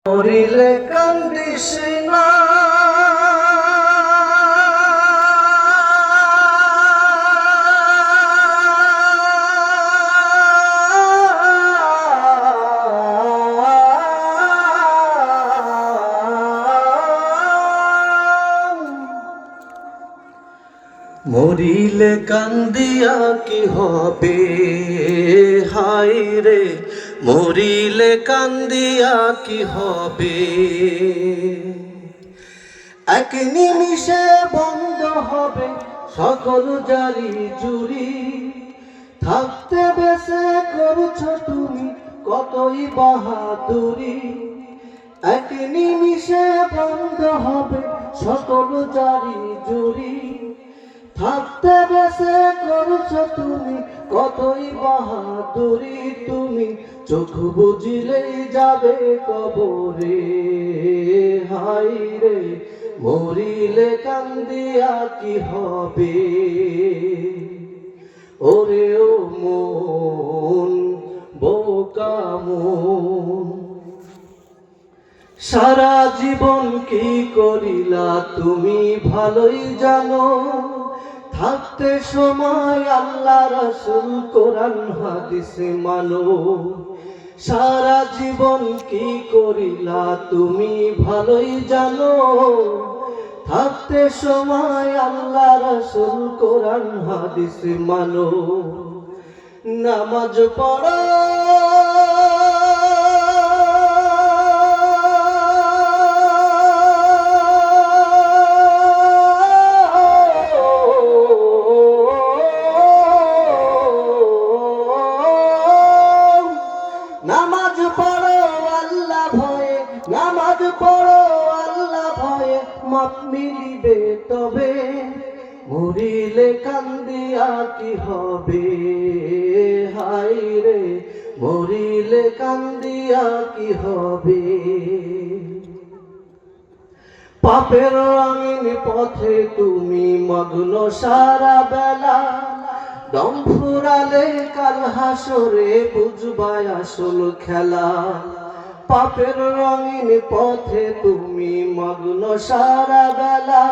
মরিলে কান্দিস না, মরিলে কান্দিয়া কি হবে, হায় রে মরিলে কান্দিয়া কি হবে। এক নিমিষে বন্ধ হবে সকল জারি জুরি, থাকতে বেঁচে করছো তুমি কতই বাহাদুরি। এক নিমিষে বন্ধ হবে সকল জারি জুরি, থাকতে বেঁচে করছো তুমি কতই বাহাদুরি। তুমি চোখ বুঝিলেই যাবে কবরে, হায় রে মরিলে কান্দিয়া কি হবে। ওরে ও মন বোকা মন, সারা জীবন কি করিলা তুমি ভালোই জানো। থাকতে সময় আল্লাহ রাসূল কোরআন হাদিস মানো। সারা জীবন কি করিলা তুমি ভালোই জানো। থাকতে সময় আল্লাহ রাসূল কোরআন হাদিস মানো। নামাজ পড়ো নামাজ পড়ো আল্লাহ ভয়ে, নামাজ পড়ো আল্লাহ ভয়ে, মাপ মিলিবে তবে। মরিলে কান্দিয়া কি হবে, হায় রে মরিলে কান্দিয়া কি হবে। পাপের রঙিন পথে তুমি মগ্ন সারা বেলা, দম ফুরালে কাল হাসরে বুঝবাই আসল খেলা। পাপের রঙিন পথে তুমি মগ্ন সারা বেলা,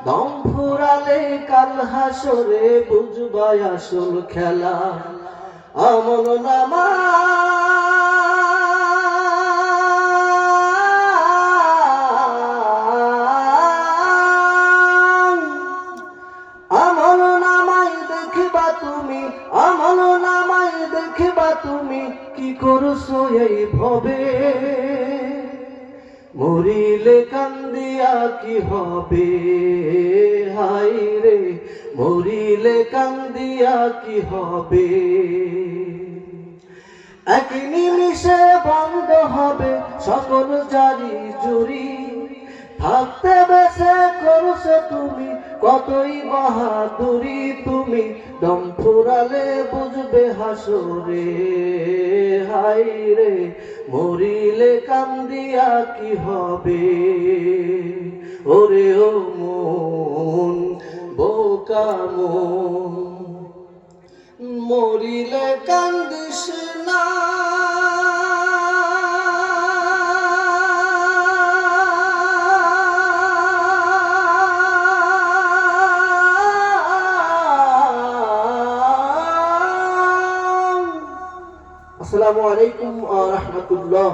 দম ফুরালে কাল হাসরে বুঝবাই আসল খেলা। আমল নামা আমল নামাই দেখিবা তুমি, আমল নামাই দেখিবা তুমি কি করছো এই ভবে। মরিলে কান্দিয়া কি হবে, হায় রে মরিলে কান্দিয়া কি হবে। এক নিমিষে বন্ধ হবে সকল জারি জুরি, থাকতে বেঁচে করছো তুমি কতই বাহাদুরি। তুমি দম ফুরালে বুঝবে হাসরে, হায় রে মরিলে কান্দিয়া কি হবে। ওরে ও মন বোকা মন, মরিলে কান্দিস না। আসসালামু আলাইকুম ওয়া রাহমাতুল্লাহ।